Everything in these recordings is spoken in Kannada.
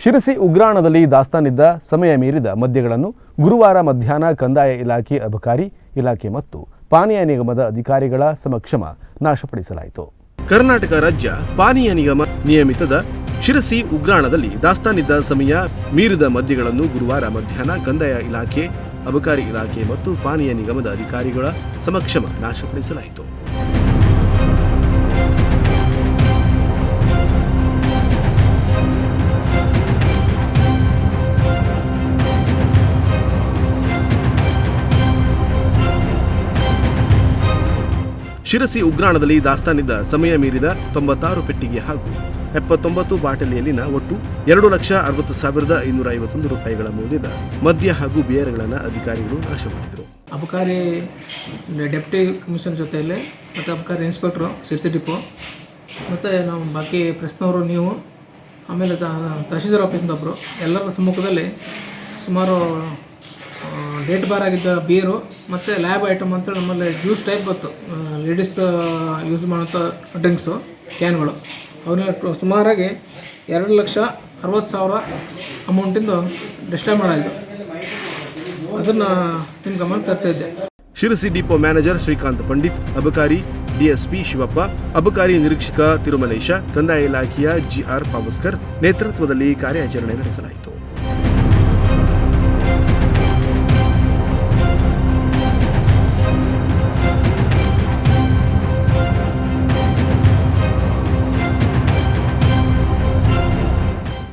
ಶಿರಸಿ ಉಗ್ರಾಣದಲ್ಲಿ ದಾಸ್ತಾನಿದ್ದ ಸಮಯ ಮೀರಿದ ಮದ್ಯಗಳನ್ನು ಗುರುವಾರ ಮಧ್ಯಾಹ್ನ ಕಂದಾಯ ಇಲಾಖೆ ಅಬಕಾರಿ ಇಲಾಖೆ ಮತ್ತು ಪಾನೀಯ ನಿಗಮದ ಅಧಿಕಾರಿಗಳ ಸಮಕ್ಷಮ ನಾಶಪಡಿಸಲಾಯಿತು. ಕರ್ನಾಟಕ ರಾಜ್ಯ ಪಾನೀಯ ನಿಗಮ ನಿಯಮಿತದ ಶಿರಸಿ ಉಗ್ರಾಣದಲ್ಲಿ ದಾಸ್ತಾನಿದ್ದ ಸಮಯ ಮೀರಿದ ಮದ್ಯಗಳನ್ನು ಗುರುವಾರ ಮಧ್ಯಾಹ್ನ ಕಂದಾಯ ಇಲಾಖೆ ಅಬಕಾರಿ ಇಲಾಖೆ ಮತ್ತು ಪಾನೀಯ ನಿಗಮದ ಅಧಿಕಾರಿಗಳ ಸಮಕ್ಷಮ ನಾಶಪಡಿಸಲಾಯಿತು. ಶಿರಸಿ ಉಗ್ರಾಣದಲ್ಲಿ ದಾಸ್ತಾನಿದ್ದ ಸಮಯ ಮೀರಿದ 96 ಪೆಟ್ಟಿಗೆ ಹಾಗೂ 79 ಬಾಟಲಿಯಲ್ಲಿನ ಒಟ್ಟು 2,60,551 ರೂಪಾಯಿಗಳ ಮೌಲ್ಯದ ಮದ್ಯ ಹಾಗೂ ಬಿಯರ್ಗಳನ್ನು ಅಧಿಕಾರಿಗಳು ನಾಶ ಮಾಡಿದರು. ಅಬಕಾರಿ ಡೆಪ್ಟಿ ಕಮಿಷನರ್ ಜೊತೆಯಲ್ಲಿ ಮತ್ತು ಅಬಕಾರಿ ಇನ್ಸ್ಪೆಕ್ಟ್ರು ಶಿರಸಿ ಡಿಪೋ ಮತ್ತು ನಾವು ಬಾಕಿ ಪ್ರೆಸ್ನವರು ನೀವು ಆಮೇಲೆ ತಹಶೀಲ್ದಾರ್ ಆಫೀಸಿಂದ ಒಬ್ಬರು ಎಲ್ಲರ ಸಮ್ಮುಖದಲ್ಲಿ ಸುಮಾರು ಡೇಟ್ ಬಾರ್ ಆಗಿದ್ದ ಬೀರು ಮತ್ತು ಲ್ಯಾಬ್ ಐಟಮ್ ಅಂತೇಳಿ ನಮ್ಮಲ್ಲಿ ಜ್ಯೂಸ್ ಟೈಪ್ ಬಂತು, ಲೇಡೀಸ್ ಯೂಸ್ ಮಾಡೋಂಥ ಡ್ರಿಂಕ್ಸು ಕ್ಯಾನ್ಗಳು ಅವನ್ನ ಸುಮಾರಾಗಿ 2,60,000 ಅಮೌಂಟಿಂದು ಡಿಸ್ಟ್ರಾಯ್ ಮಾಡಾಯಿತು. ಅದನ್ನು ನಿಮ್ಮ ಗಮನಕ್ಕೆ ತರ್ತಾ ಇದ್ದೆ. ಶಿರಸಿ ಡಿಪೋ ಮ್ಯಾನೇಜರ್ ಶ್ರೀಕಾಂತ್ ಪಂಡಿತ್, ಅಬಕಾರಿ ಡಿಎಸ್ಪಿ ಶಿವಪ್ಪ, ಅಬಕಾರಿ ನಿರೀಕ್ಷಕ ತಿರುಮಲೇಶ, ಕಂದಾಯ ಇಲಾಖೆಯ ಜಿಆರ್ ಪಾವಸ್ಕರ್ ನೇತೃತ್ವದಲ್ಲಿ ಕಾರ್ಯಾಚರಣೆ ನಡೆಸಲಾಯಿತು.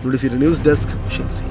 Nudisiri news desk Sirsi.